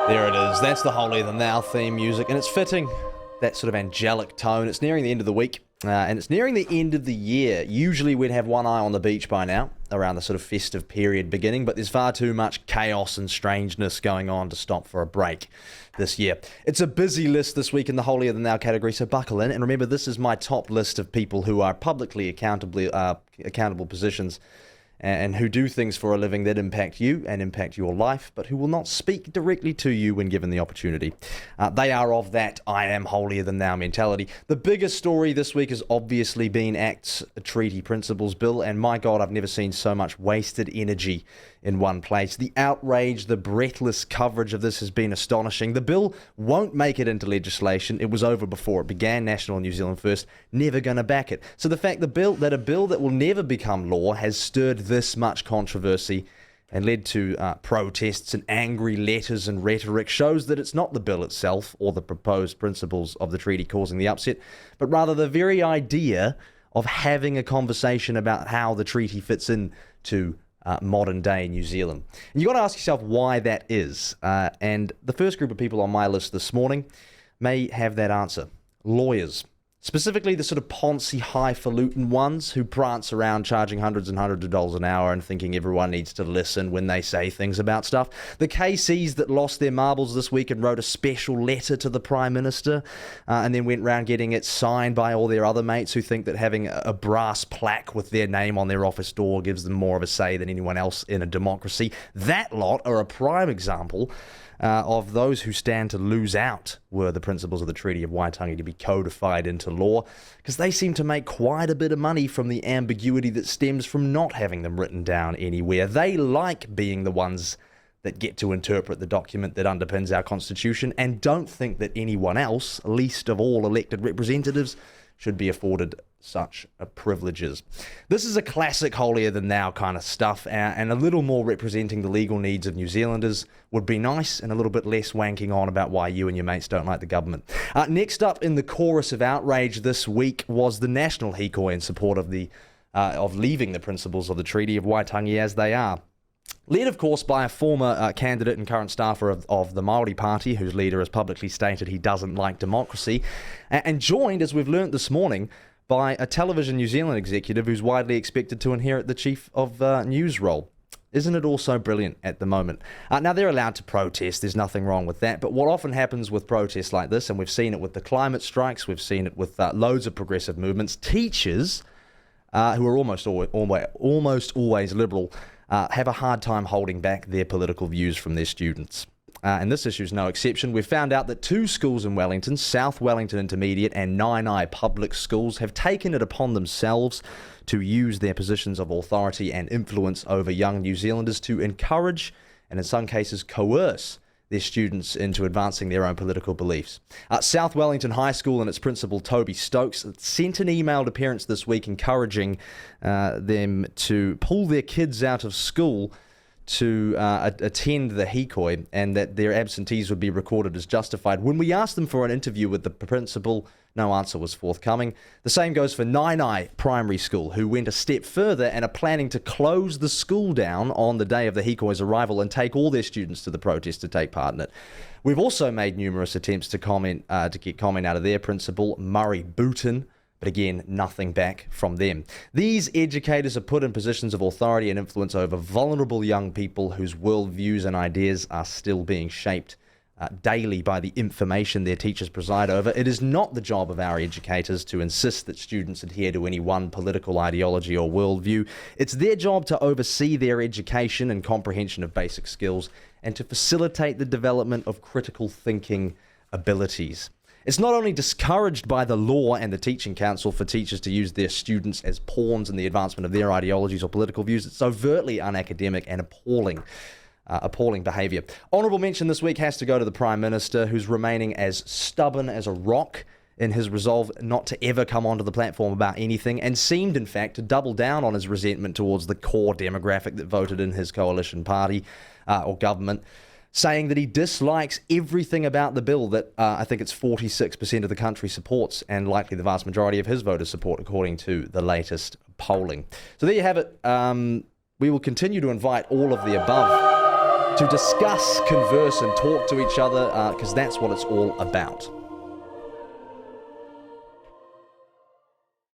There it is. That's the Holier Than Thou theme music, and it's fitting, that sort of angelic tone. It's nearing the end of the week, and it's nearing the end of the year. Usually we'd have one eye on the beach by now, around the sort of festive period beginning, but there's far too much chaos and strangeness going on to stop for a break this year. It's a busy list this week in the Holier Than Thou category, so buckle in. And remember, this is my top list of people who are publicly accountable positions and who do things for a living that impact you and impact your life, but who will not speak directly to you when given the opportunity. They are of that I am holier than thou mentality. The biggest story this week has obviously been ACT's Treaty Principles Bill, and my God, I've never seen so much wasted energy in one place. The outrage, the breathless coverage of this has been astonishing. The bill won't make it into legislation. It was over before it began. National New Zealand First never going to back it. So the fact that a bill that will never become law has stirred this much controversy and led to protests and angry letters and rhetoric shows that it's not the bill itself or the proposed principles of the treaty causing the upset, but rather the very idea of having a conversation about how the treaty fits into modern day New Zealand. And you've got to ask yourself why that is. And the first group of people on my list this morning may have that answer. Lawyers. Specifically the sort of poncy, highfalutin ones who prance around charging hundreds and hundreds of dollars an hour and thinking everyone needs to listen when they say things about stuff. The KCs that lost their marbles this week and wrote a special letter to the Prime Minister and then went round getting it signed by all their other mates who think that having a brass plaque with their name on their office door gives them more of a say than anyone else in a democracy. That lot are a prime example of those who stand to lose out were the principles of the Treaty of Waitangi to be codified into law, because they seem to make quite a bit of money from the ambiguity that stems from not having them written down anywhere. They like being the ones that get to interpret the document that underpins our Constitution and don't think that anyone else, least of all elected representatives, should be afforded such privileges. This is a classic holier than thou kind of stuff, and a little more representing the legal needs of New Zealanders would be nice, and a little bit less wanking on about why you and your mates don't like the government. Next up in the chorus of outrage this week was the National Heco in support of leaving the principles of the Treaty of Waitangi as they are. Led, of course, by a former candidate and current staffer of the Māori Party, whose leader has publicly stated he doesn't like democracy, and joined, as we've learnt this morning, by a Television New Zealand executive who's widely expected to inherit the chief of news role. Isn't it all so brilliant at the moment? Now, they're allowed to protest, there's nothing wrong with that, but what often happens with protests like this, and we've seen it with the climate strikes, we've seen it with loads of progressive movements, teachers, who are almost always liberal, have a hard time holding back their political views from their students. And this issue is no exception. We've found out that two schools in Wellington, South Wellington Intermediate and Nainai Public Schools, have taken it upon themselves to use their positions of authority and influence over young New Zealanders to encourage, and in some cases coerce, their students into advancing their own political beliefs. South Wellington High School and its principal, Toby Stokes, sent an email to parents this week encouraging them to pull their kids out of school to attend the Hikoi, and that their absentees would be recorded as justified. When we asked them for an interview with the principal, no answer was forthcoming. The same goes for Nainai Primary School, who went a step further and are planning to close the school down on the day of the Hikoi's arrival and take all their students to the protest to take part in it. We've also made numerous attempts to get comment out of their principal, Murray Booton, but again, nothing back from them. These educators are put in positions of authority and influence over vulnerable young people whose worldviews and ideas are still being shaped daily by the information their teachers preside over. It is not the job of our educators to insist that students adhere to any one political ideology or worldview. It's their job to oversee their education and comprehension of basic skills and to facilitate the development of critical thinking abilities. It's not only discouraged by the law and the Teaching Council for teachers to use their students as pawns in the advancement of their ideologies or political views, it's overtly unacademic and appalling behaviour. Honourable mention this week has to go to the Prime Minister, who's remaining as stubborn as a rock in his resolve not to ever come onto the platform about anything, and seemed, in fact, to double down on his resentment towards the core demographic that voted in his coalition party or government, saying that he dislikes everything about the bill that I think it's 46% of the country supports, and likely the vast majority of his voters support, according to the latest polling. So there you have it. We will continue to invite all of the above to discuss, converse, and talk to each other, because that's what it's all about.